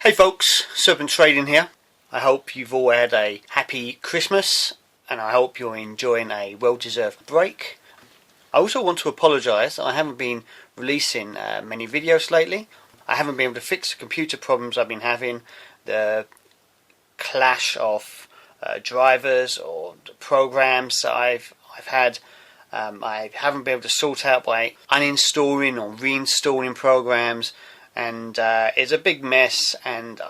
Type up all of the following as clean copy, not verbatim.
Hey folks, Serpent Trading here. I hope you've all had a happy Christmas and I hope you're enjoying a well-deserved break. I also want to apologise, I haven't been releasing many videos lately. I haven't been able to fix the computer problems I've been having, the clash of drivers or programs that I've had. I haven't been able to sort out by uninstalling or reinstalling programs, and it's a big mess, and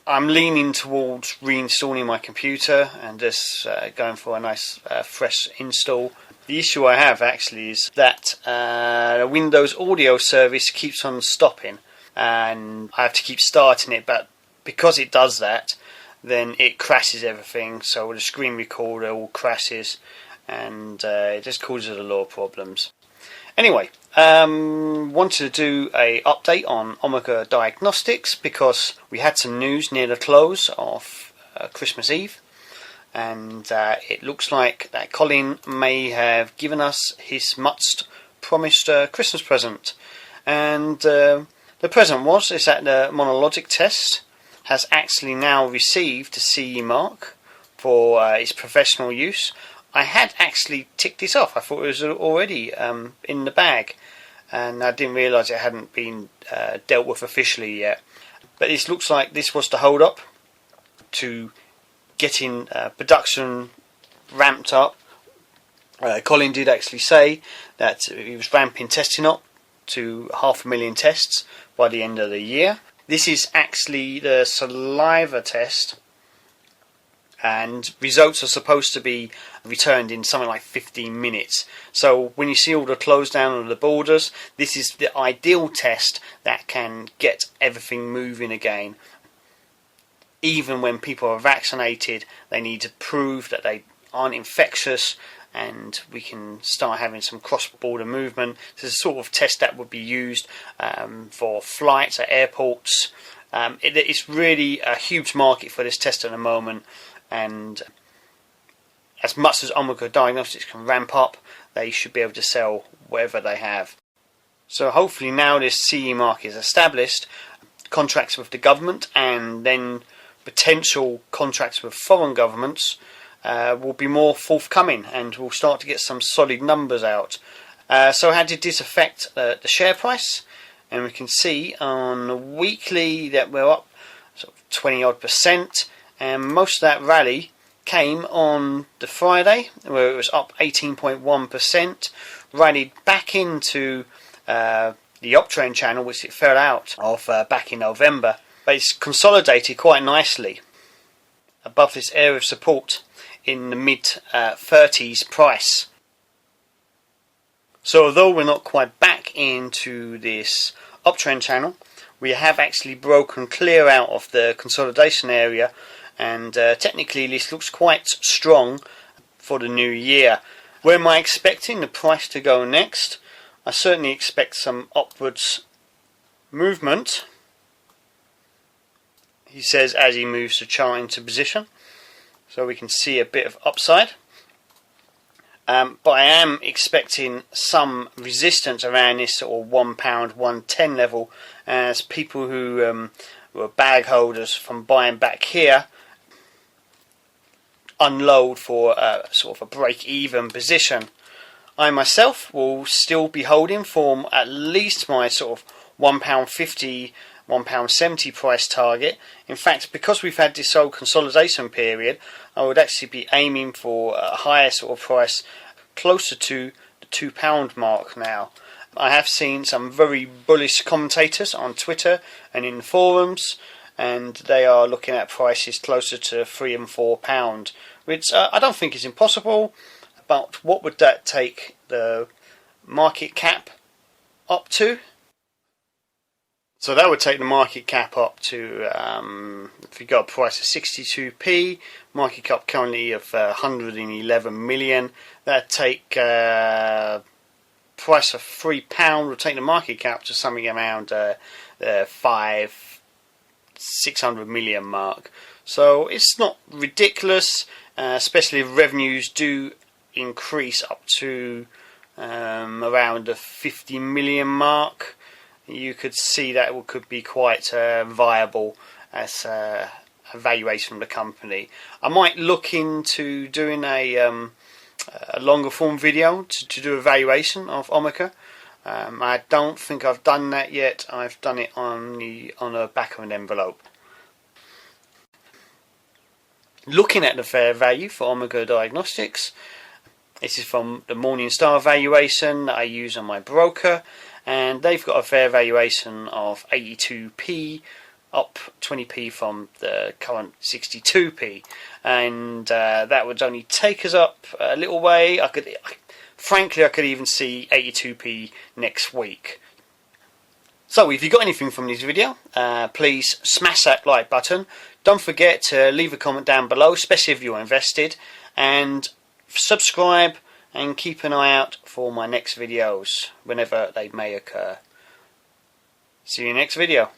I'm leaning towards reinstalling my computer and just going for a nice fresh install. The issue I have actually is that the Windows audio service keeps on stopping and I have to keep starting it, but because it does that, then it crashes everything, so the screen recorder all crashes and it just causes a lot of problems. Anyway, wanted to do a update on Diagnostics because we had some news near the close of Christmas Eve, and it looks like that Colin may have given us his much promised Christmas present. And the present is that the monologic test has actually now received the CE mark for its professional use. I had actually ticked this off. I thought it was already in the bag, and I didn't realise it hadn't been dealt with officially yet. But it looks like this was the hold up to getting production ramped up. Colin did actually say that he was ramping testing up to 500,000 tests by the end of the year. This is actually the saliva test, and results are supposed to be returned in something like 15 minutes. So when you see all the close down of the borders, this is the ideal test that can get everything moving again. Even when people are vaccinated, they need to prove that they aren't infectious, and we can start having some cross-border movement. This is the sort of test that would be used for flights at airports. It's really a huge market for this test at the moment, and as much as Diagnostics can ramp up, they should be able to sell whatever they have. So hopefully now this CE mark is established, contracts with the government and then potential contracts with foreign governments will be more forthcoming, and we'll start to get some solid numbers out. So how did this affect the share price? And we can see on the weekly that we're up sort of 20 odd %, and most of that rally came on the Friday, where it was up 18.1%, rallied back into the uptrend channel, which it fell out of back in November, but it's consolidated quite nicely above this area of support in the mid 30s price. So although we're not quite back into this uptrend channel, we have actually broken clear out of the consolidation area, and technically this looks quite strong for the new year. Where am I expecting the price to go next? I certainly expect some upwards movement, he says, as he moves the chart into position, so we can see a bit of upside. But I am expecting some resistance around this sort of £1, 110 level, as people who were bag holders from buying back here unload for sort of a break-even position. I myself will still be holding for at least my sort of £1.50, £1.70 price target. In fact, because we've had this whole consolidation period, I would actually be aiming for a higher sort of price, closer to the £2 mark now. I have seen some very bullish commentators on Twitter and in the forums, and they are looking at prices closer to £3 and £4, which I don't think is impossible. But what would that take the market cap up to? So that would take the market cap up to, if we got a price of 62p, market cap currently of 111 million, that'd take price of £3 would take the market cap to something around 600 million mark. So it's not ridiculous, especially if revenues do increase up to around the 50 million mark. you could see that it could be quite viable as a valuation of the company. I might look into doing a longer form video to do a valuation of Omega. I don't think I've done that yet. I've done it on the back of an envelope. Looking at the fair value for Omega Diagnostics, this is from the Morningstar valuation that I use on my broker, and they've got a fair valuation of 82p, up 20p from the current 62p, and that would only take us up a little way. Frankly, I could even see 82p next week. So if you got anything from this video, please smash that like button. Don't forget to leave a comment down below, especially if you're invested, and subscribe and keep an eye out for my next videos whenever they may occur. See you next video.